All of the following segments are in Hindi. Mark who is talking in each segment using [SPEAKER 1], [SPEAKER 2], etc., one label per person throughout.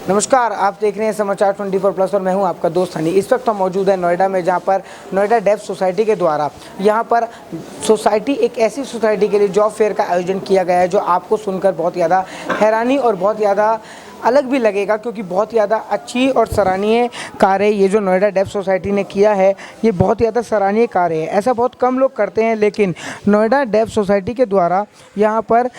[SPEAKER 1] नमस्कार, आप देख रहे हैं समाचार 24 प्लस और मैं हूं आपका दोस्त हनी। इस वक्त हम मौजूद है नोएडा में, जहां पर नोएडा डेफ सोसाइटी के द्वारा यहां पर सोसाइटी एक ऐसी सोसाइटी के लिए जॉब फेयर का आयोजन किया गया है जो आपको सुनकर बहुत ज़्यादा हैरानी और बहुत ज़्यादा अलग भी लगेगा, क्योंकि बहुत ज़्यादा अच्छी और सराहनीय कार्य ये जो नोएडा डेफ सोसाइटी ने किया है, ये बहुत ज़्यादा सराहनीय कार्य है। ऐसा बहुत कम लोग करते हैं, लेकिन नोएडा डेफ सोसाइटी के द्वारा यहाँ पर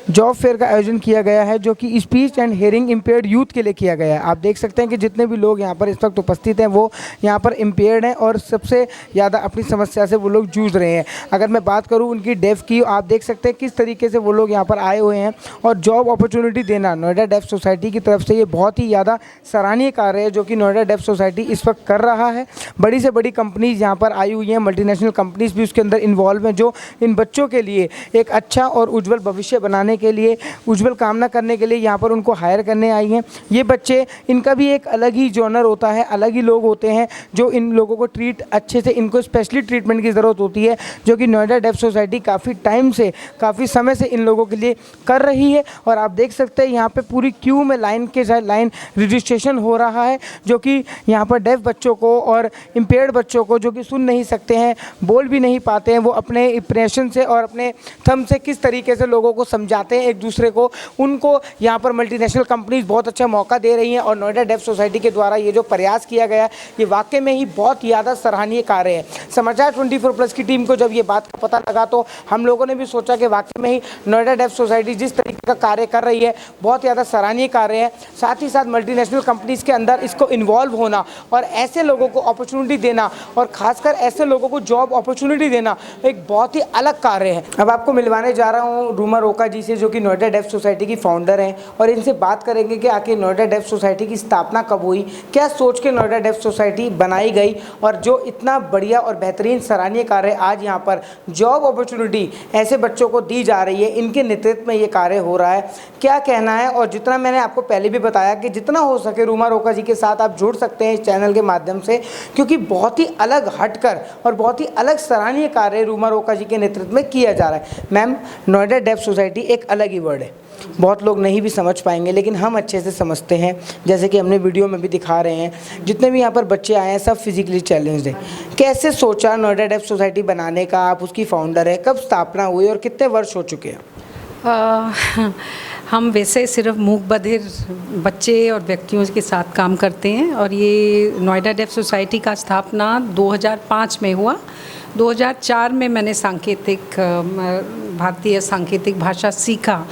[SPEAKER 1] जॉब फेयर का आयोजन किया गया है, जो कि speech and hearing impaired youth के लिए किया गया है। आप देख सकते हैं कि जितने भी लोग यहाँ पर इस वक्त उपस्थित हैं वो यहाँ पर इम्पेयर्ड हैं और सबसे ज़्यादा अपनी समस्या से वो लोग जूझ रहे हैं। अगर मैं बात करूँ उनकी डेफ की, आप देख सकते हैं किस तरीके से वो लोग यहाँ पर आए हुए हैं और जॉब अपॉर्चुनिटी देना नोएडा डेफ सोसाइटी की तरफ से ये बहुत ही ज़्यादा सराहनीय कार्य है जो कि नोएडा डेफ सोसाइटी इस वक्त कर रहा है। बड़ी से बड़ी कंपनीज़ यहाँ पर आई हुई हैं, मल्टीनेशनल कंपनीज़ भी उसके अंदर इन्वॉल्व हैं, जो इन बच्चों के लिए एक अच्छा और उज्जवल भविष्य बनाने के लिए, उज्जवल कामना करने के लिए यहाँ पर उनको हायर करने आई हैं। ये बच्चे, इनका भी एक अलग ही जॉनर होता है, अलग ही लोग होते हैं जो इन लोगों को ट्रीट अच्छे से, इनको स्पेशली ट्रीटमेंट की ज़रूरत होती है, जो कि नोएडा डेफ सोसाइटी काफ़ी टाइम से, काफ़ी समय से इन लोगों के लिए कर रही है। और आप देख सकते हैं यहाँ पे पूरी क्यू में लाइन रजिस्ट्रेशन हो रहा है, जो कि यहाँ पर डेफ बच्चों को और इम्पेयर्ड बच्चों को, जो कि सुन नहीं सकते हैं, बोल भी नहीं पाते हैं, वो अपने इंप्रेशन से और अपने थंब से किस तरीके से लोगों को समझाते हैं एक दूसरे को, उनको यहाँ पर मल्टीनेशनल कंपनीज बहुत अच्छा मौका दे रही हैं। और नोएडा डेफ सोसाइटी के द्वारा ये जो प्रयास किया गया, ये वाकई में ही बहुत ज़्यादा सराहनीय कार्य है। समाचार 24 प्लस की टीम को जब ये बात का पता लगा तो हम लोगों ने भी सोचा कि वाकई में ही नोएडा डेफ सोसाइटी जिस तरीके का कार्य कर रही है बहुत ज़्यादा सराहनीय कार्य है। साथ ही साथ मल्टीनेशनल कंपनीज़ के अंदर इसको इन्वॉल्व होना और ऐसे लोगों को अपॉर्चुनिटी देना, और ख़ासकर ऐसे लोगों को जॉब अपॉर्चुनिटी देना, एक बहुत ही अलग कार्य है। अब आपको मिलवाने जा रहा हूँ रूमा रोका जी से, जो कि नोएडा डेफ सोसाइटी की फाउंडर हैं, और इनसे बात करेंगे कि आखिर नोएडा डेफ सोसाइटी की स्थापना कब हुई, क्या सोच के नोएडा डेफ सोसाइटी बनाई गई, और जो इतना बढ़िया और बेहतरीन सराहनीय कार्य आज यहाँ पर जॉब अपॉर्चुनिटी ऐसे बच्चों को दी जा रही है, इनके नेतृत्व में ये कार्य हो रहा है, क्या कहना है। और जितना मैंने आपको पहले भी बताया कि जितना हो सके रूमा रोका जी के साथ आप जुड़ सकते हैं इस चैनल के माध्यम से, क्योंकि बहुत ही अलग हटकर और बहुत ही अलग सराहनीय कार्य रूमा रोका जी के नेतृत्व में किया जा रहा है। मैम, नोएडा डेफ सोसाइटी एक अलग ही वर्ड है, बहुत लोग नहीं भी समझ पाएंगे, लेकिन हम अच्छे से समझते हैं। जैसे कि हमने वीडियो में भी दिखा रहे हैं, जितने भी यहाँ पर बच्चे आए हैं सब फिजिकली चैलेंज्ड हैं। कैसे सोचा नोएडा डेफ सोसाइटी बनाने का? आप उसकी फाउंडर है, कब स्थापना हुई और कितने वर्ष हो चुके हैं?
[SPEAKER 2] हम वैसे सिर्फ मूक बधिर बच्चे और व्यक्तियों के साथ काम करते हैं, और ये नोएडा डेफ सोसाइटी का स्थापना 2005 में हुआ। 2004 में मैंने भारतीय सांकेतिक भाषा सीखा,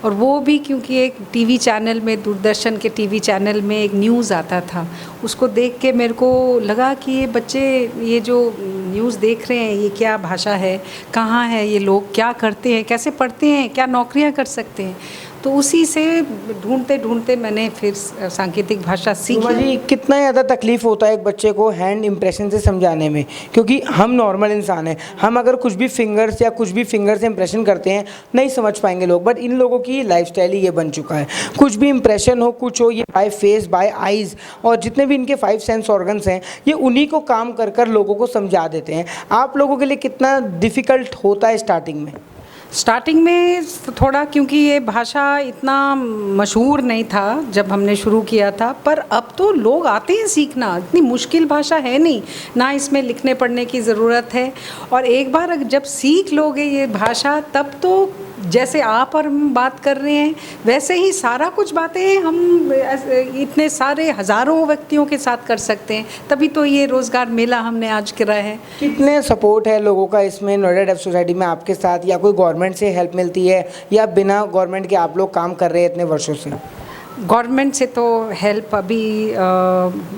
[SPEAKER 2] और वो भी क्योंकि एक टीवी चैनल में, दूरदर्शन के टीवी चैनल में एक न्यूज़ आता था, उसको देख के मेरे को लगा कि ये बच्चे ये जो न्यूज़ देख रहे हैं ये क्या भाषा है, कहाँ है, ये लोग क्या करते हैं, कैसे पढ़ते हैं, क्या नौकरियाँ कर सकते हैं। तो उसी से ढूंढते ढूंढते मैंने फिर सांकेतिक भाषा सीखी।
[SPEAKER 1] जी, कितना ज़्यादा तकलीफ़ होता है एक बच्चे को हैंड इंप्रेशन से समझाने में, क्योंकि हम नॉर्मल इंसान हैं, हम अगर कुछ भी फिंगर से इंप्रेशन करते हैं नहीं समझ पाएंगे लोग, बट इन लोगों की लाइफस्टाइल ही ये बन चुका है। कुछ भी इंप्रेशन हो, कुछ हो, ये बाय फेस, बाय आइज़, और जितने भी इनके 5 सेंस ऑर्गन्स हैं, ये उन्हीं को काम कर कर लोगों को समझा देते हैं। आप लोगों के लिए कितना डिफ़िकल्ट होता है स्टार्टिंग में?
[SPEAKER 2] स्टार्टिंग में थोड़ा, क्योंकि ये भाषा इतना मशहूर नहीं था जब हमने शुरू किया था, पर अब तो लोग आते हैं सीखना। इतनी मुश्किल भाषा है नहीं, ना इसमें लिखने पढ़ने की ज़रूरत है, और एक बार जब सीख लोगे ये भाषा, तब तो जैसे आप और हम बात कर रहे हैं वैसे ही सारा कुछ बातें हम इतने सारे हज़ारों व्यक्तियों के साथ कर सकते हैं। तभी तो ये रोज़गार मेला हमने आज करा है।
[SPEAKER 1] कितने सपोर्ट है लोगों का इसमें नोएडा डेफ सोसाइटी में आपके साथ, या कोई गवर्नमेंट से हेल्प मिलती है, या बिना गवर्नमेंट के आप लोग काम कर रहे हैं इतने वर्षों से?
[SPEAKER 2] गवर्नमेंट से तो हेल्प अभी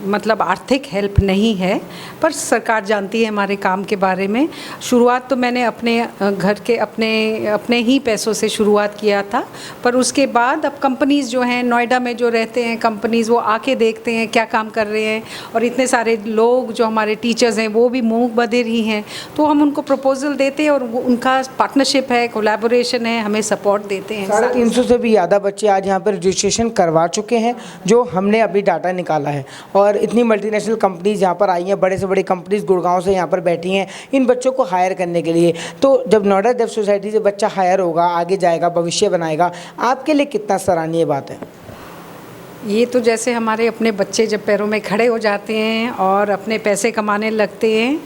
[SPEAKER 2] मतलब आर्थिक हेल्प नहीं है, पर सरकार जानती है हमारे काम के बारे में। शुरुआत तो मैंने अपने घर के अपने ही पैसों से शुरुआत किया था, पर उसके बाद अब कंपनीज़ जो हैं नोएडा में जो रहते हैं कंपनीज़, वो आके देखते हैं क्या काम कर रहे हैं, और इतने सारे लोग जो हमारे टीचर्स हैं वो भी मूक बधिर ही हैं, तो हम उनको प्रपोजल देते हैं और उनका पार्टनरशिप है, कोलैबोरेशन है, हमें सपोर्ट देते हैं।
[SPEAKER 1] 350 से भी ज़्यादा बच्चे आज यहाँ पर रजिस्ट्रेशन करवा चुके हैं, जो हमने अभी डाटा निकाला है। और इतनी मल्टीनेशनल कंपनीज़ यहाँ पर आई हैं, बड़े से बड़ी कंपनीज़ गुड़गांव से यहाँ पर बैठी हैं इन बच्चों को हायर करने के लिए। तो जब नोएडा डेफ सोसाइटी से बच्चा हायर होगा, आगे जाएगा, भविष्य बनाएगा, आपके लिए कितना सराहनीय बात है?
[SPEAKER 2] ये तो जैसे हमारे अपने बच्चे जब पैरों में खड़े हो जाते हैं और अपने पैसे कमाने लगते हैं,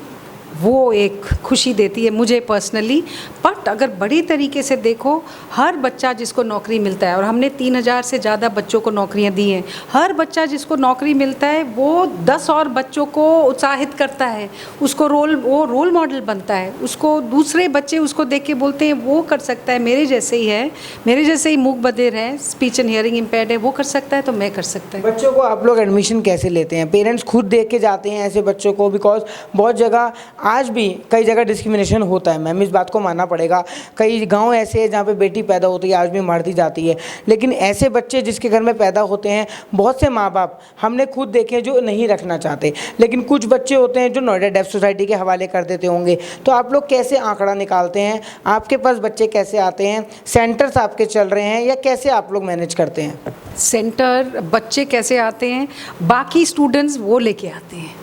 [SPEAKER 2] वो एक खुशी देती है मुझे पर्सनली। बट अगर बड़ी तरीके से देखो, हर बच्चा जिसको नौकरी मिलता है, और हमने 3000 से ज़्यादा बच्चों को नौकरियां दी हैं, हर बच्चा जिसको नौकरी मिलता है वो 10 और बच्चों को उत्साहित करता है, उसको वो रोल मॉडल बनता है, उसको दूसरे बच्चे उसको देख के बोलते हैं वो कर सकता है, मेरे जैसे ही है, मेरे जैसे ही मूक बधिर है, स्पीच एंड हियरिंग इम्पेयर्ड है, वो कर सकता है तो मैं कर सकता है।
[SPEAKER 1] बच्चों को आप लोग एडमिशन कैसे लेते हैं? पेरेंट्स खुद देख के जाते हैं ऐसे बच्चों को? बिकॉज बहुत जगह आज भी कई जगह डिस्क्रिमिनेशन होता है मैम, इस बात को मानना पड़ेगा। कई गांव ऐसे हैं जहाँ पे बेटी पैदा होती है आज भी मार दी जाती है, लेकिन ऐसे बच्चे जिसके घर में पैदा होते हैं, बहुत से माँ बाप हमने खुद देखे जो नहीं रखना चाहते, लेकिन कुछ बच्चे होते हैं जो नोएडा डेफ सोसाइटी के हवाले कर देते होंगे। तो आप लोग कैसे आंकड़ा निकालते हैं? आपके पास बच्चे कैसे आते हैं? सेंटर्स आपके चल रहे हैं या कैसे आप लोग मैनेज करते हैं?
[SPEAKER 2] सेंटर बच्चे कैसे आते हैं, बाकी स्टूडेंट्स वो लेके आते हैं।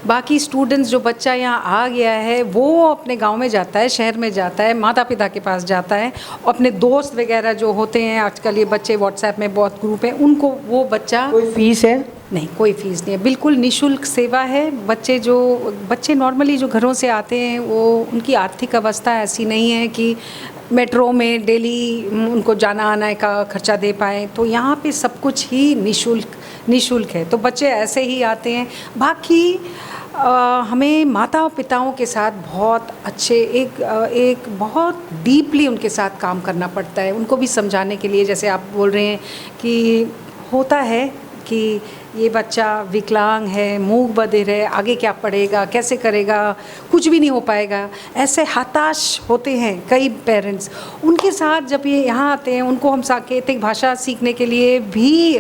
[SPEAKER 2] बाकी स्टूडेंट्स, जो बच्चा यहाँ आ गया है वो अपने गांव में जाता है, शहर में जाता है, माता पिता के पास जाता है, अपने दोस्त वगैरह जो होते हैं, आजकल ये बच्चे व्हाट्सएप में बहुत ग्रुप हैं, उनको वो बच्चा।
[SPEAKER 1] कोई फीस है?
[SPEAKER 2] नहीं, कोई फीस नहीं है, बिल्कुल निःशुल्क सेवा है। बच्चे नॉर्मली जो घरों से आते हैं, वो उनकी आर्थिक अवस्था ऐसी नहीं है कि मेट्रो में डेली उनको जाना आना का खर्चा दे पाएँ, तो यहाँ पे सब कुछ ही निःशुल्क है। तो बच्चे ऐसे ही आते हैं। बाकी हमें माता पिताओं के साथ बहुत अच्छे एक बहुत डीपली उनके साथ काम करना पड़ता है, उनको भी समझाने के लिए। जैसे आप बोल रहे हैं कि होता है कि ये बच्चा विकलांग है, मूक बधिर है, आगे क्या पढ़ेगा, कैसे करेगा, कुछ भी नहीं हो पाएगा, ऐसे हताश होते हैं कई पेरेंट्स। उनके साथ जब ये यहाँ आते हैं, उनको हम सांकेतिक भाषा सीखने के लिए भी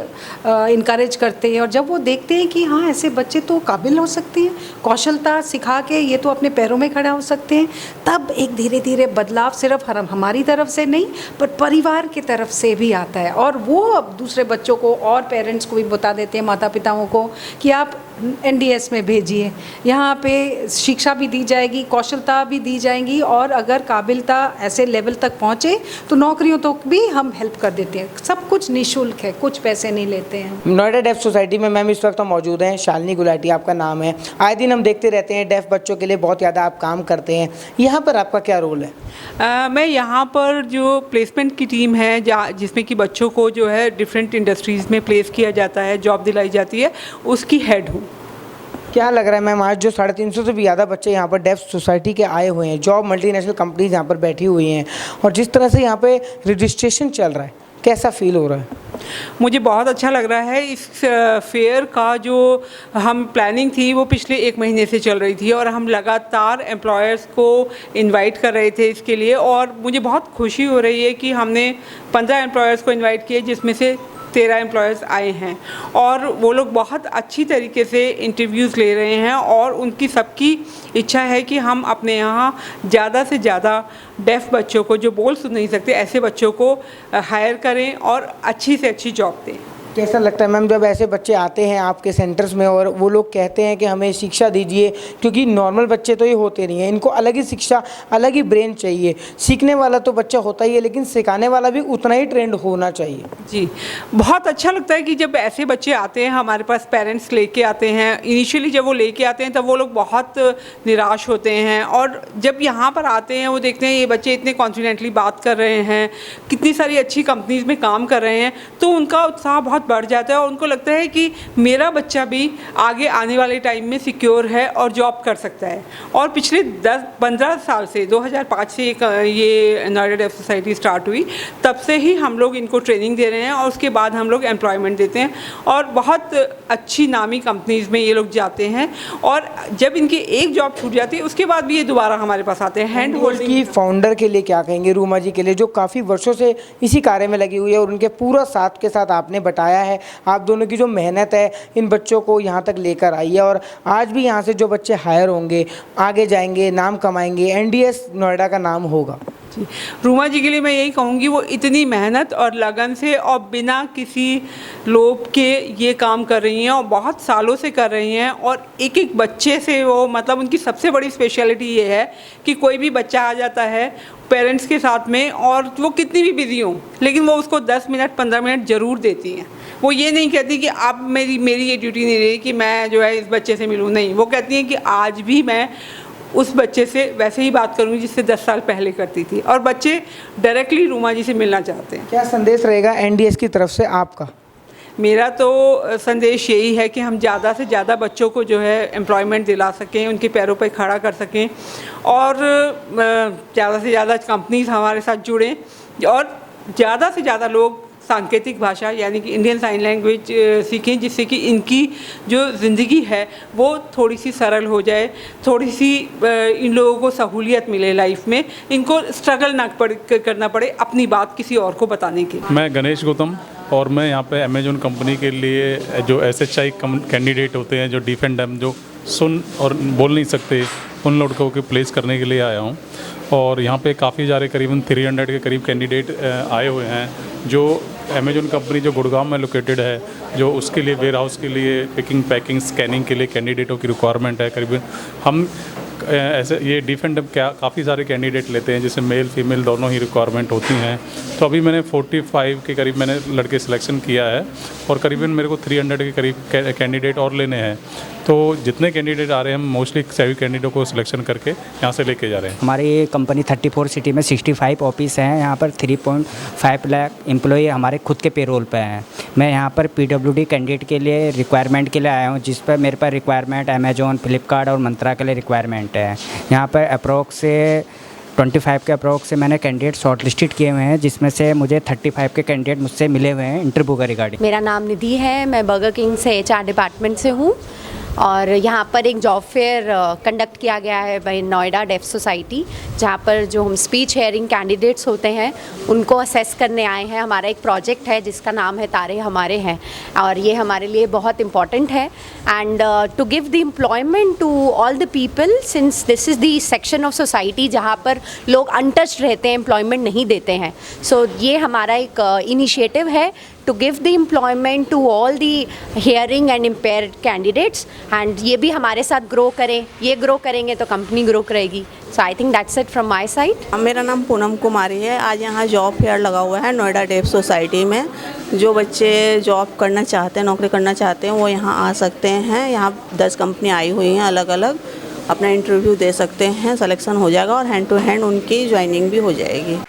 [SPEAKER 2] इनकरेज करते हैं, और जब वो देखते हैं कि हाँ ऐसे बच्चे तो काबिल हो सकते हैं, कौशलता सिखा के ये तो अपने पैरों में खड़ा हो सकते हैं, तब एक धीरे धीरे बदलाव सिर्फ हमारी तरफ से नहीं पर परिवार की तरफ से भी आता है, और वो अब दूसरे बच्चों को और पेरेंट्स को भी बता देते हैं, माता पिताओं को, कि आप NDS में भेजिए, यहाँ पे शिक्षा भी दी जाएगी, कौशलता भी दी जाएंगी, और अगर काबिलता ऐसे लेवल तक पहुँचे तो नौकरियों तक भी हम हेल्प कर देते हैं। सब कुछ निःशुल्क है, कुछ पैसे नहीं लेते हैं।
[SPEAKER 1] नोएडा डेफ सोसाइटी में मैम इस वक्त हम मौजूद हैं, शालिनी गुलाटी आपका नाम है। आए दिन हम देखते रहते हैं डेफ बच्चों के लिए बहुत ज़्यादा आप काम करते हैं, यहाँ पर आपका क्या रोल है?
[SPEAKER 3] मैं यहाँ पर जो प्लेसमेंट की टीम है, जिसमें कि बच्चों को जो है डिफरेंट इंडस्ट्रीज़ में प्लेस किया जाता है, जॉब दिलाई जाती है, उसकी हेड हूँ।
[SPEAKER 1] क्या लग रहा है मैम, आज जो 350 से भी ज़्यादा बच्चे यहाँ पर डेफ सोसाइटी के आए हुए हैं, जॉब मल्टीनेशनल कंपनीज यहाँ पर बैठी हुई हैं, और जिस तरह से यहाँ पे रजिस्ट्रेशन चल रहा है, कैसा फील हो रहा है?
[SPEAKER 3] मुझे बहुत अच्छा लग रहा है। इस फेयर का जो हम प्लानिंग थी वो पिछले 1 महीने से चल रही थी, और हम लगातार एम्प्लॉयर्स को इनवाइट कर रहे थे इसके लिए, और मुझे बहुत खुशी हो रही है कि हमने 15 एम्प्लॉयर्स को इनवाइट किए, जिसमें से 13 एम्प्लॉयर्स आए हैं, और वो लोग बहुत अच्छी तरीके से इंटरव्यूज़ ले रहे हैं, और उनकी सबकी इच्छा है कि हम अपने यहाँ ज़्यादा से ज़्यादा डेफ बच्चों को, जो बोल सुन नहीं सकते, ऐसे बच्चों को हायर करें और अच्छी से अच्छी जॉब दें।
[SPEAKER 1] कैसा लगता है मैम जब ऐसे बच्चे आते हैं आपके सेंटर्स में और वो लोग कहते हैं कि हमें शिक्षा दीजिए, क्योंकि नॉर्मल बच्चे तो ये होते नहीं हैं, इनको अलग ही शिक्षा, अलग ही ब्रेन चाहिए। सीखने वाला तो बच्चा होता ही है, लेकिन सिखाने वाला भी उतना ही ट्रेंड होना चाहिए।
[SPEAKER 3] जी, बहुत अच्छा लगता है कि जब ऐसे बच्चे आते हैं हमारे पास, पेरेंट्स लेके आते हैं। इनिशियली जब वो लेके आते हैं तब वो लोग बहुत निराश होते हैं, और जब यहाँ पर आते हैं वो देखते हैं ये बच्चे इतने कॉन्फिडेंटली बात कर रहे हैं, कितनी सारी अच्छी कंपनीज़ में काम कर रहे हैं, तो उनका उत्साह बहुत बढ़ जाता है, और उनको लगता है कि मेरा बच्चा भी आगे आने वाले टाइम में सिक्योर है और जॉब कर सकता है। और पिछले 10-15 साल से, 2005 से ये नोएडा डेफ सोसाइटी स्टार्ट हुई, तब से ही हम लोग इनको ट्रेनिंग दे रहे हैं, और उसके बाद हम लोग एम्प्लॉयमेंट देते हैं, और बहुत अच्छी नामी कंपनीज़ में ये लोग जाते हैं, और जब इनकी एक जॉब छूट जाती है उसके बाद भी ये दोबारा हमारे पास आते हैं। हैंड होल्डिंग
[SPEAKER 1] की फाउंडर के लिए क्या कहेंगे, रूमा जी के लिए, जो काफ़ी वर्षों से इसी कार्य में लगी हुई है, और उनके पूरा साथ के साथ आपने बताया है, आप दोनों की जो मेहनत है इन बच्चों को यहाँ तक लेकर आई है, और आज भी यहाँ से जो बच्चे हायर होंगे, आगे जाएंगे, नाम कमाएंगे, NDS नोएडा का नाम होगा।
[SPEAKER 3] जी, रूमा जी के लिए मैं यही कहूँगी, वो इतनी मेहनत और लगन से और बिना किसी लोभ के ये काम कर रही हैं, और बहुत सालों से कर रही हैं, और एक एक बच्चे से वो, मतलब उनकी सबसे बड़ी स्पेशलिटी ये है कि कोई भी बच्चा आ जाता है पेरेंट्स के साथ में, और वो कितनी भी बिजी हों लेकिन वो उसको 10 मिनट 15 मिनट ज़रूर देती हैं। वो ये नहीं कहती कि अब मेरी ये ड्यूटी नहीं रही कि मैं जो है इस बच्चे से मिलूँ, नहीं, वो कहती हैं कि आज भी मैं उस बच्चे से वैसे ही बात करूँगी जिससे 10 साल पहले करती थी, और बच्चे डायरेक्टली रूमा जी से मिलना चाहते हैं।
[SPEAKER 1] क्या संदेश रहेगा एनडीएस की तरफ से आपका?
[SPEAKER 3] मेरा तो संदेश यही है कि हम ज़्यादा से ज़्यादा बच्चों को जो है एम्प्लॉयमेंट दिला सकें, उनके पैरों पर खड़ा कर सकें, और ज़्यादा से ज़्यादा कंपनीज हमारे साथ जुड़ें, और ज़्यादा से ज़्यादा लोग सांकेतिक भाषा यानी कि इंडियन साइन लैंग्वेज सीखें, जिससे कि इनकी जो ज़िंदगी है वो थोड़ी सी सरल हो जाए, थोड़ी सी इन लोगों को सहूलियत मिले लाइफ में, इनको स्ट्रगल ना करना पड़े अपनी बात किसी और को बताने की।
[SPEAKER 4] मैं गणेश गौतम, और मैं यहाँ पे अमेजोन कंपनी के लिए जो SHI कैंडिडेट होते हैं, जो डीफ एंड डम, जो सुन और बोल नहीं सकते, उन लोगों को प्लेस करने के लिए आया हूँ। और यहाँ पे काफ़ी सारे करीबन 300 के करीब कैंडिडेट आए हुए हैं, जो अमेजोन कंपनी जो गुड़गांव में लोकेटेड है, जो उसके लिए वेयर हाउस के लिए पिकिंग, पैकिंग, स्कैनिंग के लिए कैंडिडेटों की रिक्वायरमेंट है। करीबन हम ऐसे ये डिफेंड काफ़ी सारे कैंडिडेट लेते हैं, जिसमें मेल फीमेल दोनों ही रिक्वायरमेंट होती हैं। तो अभी मैंने 45 के करीब मैंने लड़के सिलेक्शन किया है, और करीबन मेरे को 300 के करीब कैंडिडेट और लेने हैं। तो जितने कैंडिडेट आ रहे हैं, हम मोस्टली सभी कैंडिडेटों को सिलेक्शन करके यहाँ से लेके जा रहे हैं।
[SPEAKER 5] हमारी कंपनी 34 सिटी में 65 ऑफिस हैं। यहाँ पर 3.5 लाख एम्प्लॉई हमारे खुद के पेरोल पे हैं। मैं यहाँ पर PWD कैंडिडेट के लिए रिक्वायरमेंट के लिए आया हूँ, जिस पर मेरे पास रिक्वायरमेंट अमेजोन, फ्लिपकार्ट और मंत्रा के लिए रिक्वायरमेंट है। यहाँ पर अप्रोक्स से 25 के अप्रोक्स से मैंने कैंडिडेट शॉर्ट लिस्टेड किए हुए हैं, जिसमें से मुझे 35 के कैंडिडेट मुझसे मिले हुए हैं इंटरव्यू का रिगार्डिंग।
[SPEAKER 6] मेरा नाम निधि है, मैं बर्गर किंग से HR डिपार्टमेंट से हूँ, और यहाँ पर एक जॉब फेयर कंडक्ट किया गया है बाय नोएडा डेफ सोसाइटी, जहाँ पर जो हम स्पीच हेयरिंग कैंडिडेट्स होते हैं उनको असेस करने आए हैं। हमारा एक प्रोजेक्ट है जिसका नाम है तारे हमारे हैं, और ये हमारे लिए बहुत इम्पॉर्टेंट है, and to give the employment to all the people, since this is the section of society जहाँ पर लोग अनटच्ड रहते हैं, एम्प्लॉयमेंट नहीं देते हैं। सो ये हमारा एक इनिशिएटिव है to give the employment to all the hearing and impaired candidates, and ये भी हमारे साथ ग्रो करें, ये ग्रो करेंगे तो कंपनी ग्रो करेगी। So I think that's it from my side.
[SPEAKER 7] मेरा नाम पूनम कुमारी है। आज यहाँ जॉब फेयर लगा हुआ है नोएडा डेफ सोसाइटी में। जो बच्चे जॉब करना चाहते हैं, नौकरी करना चाहते हैं, वो यहाँ आ सकते हैं। यहाँ 10 कंपनी आई हुई हैं अलग अलग, अपना इंटरव्यू दे सकते हैं, सिलेक्शन हो जाएगा और हैंड टू हैंड उनकी ज्वाइनिंग भी हो जाएगी।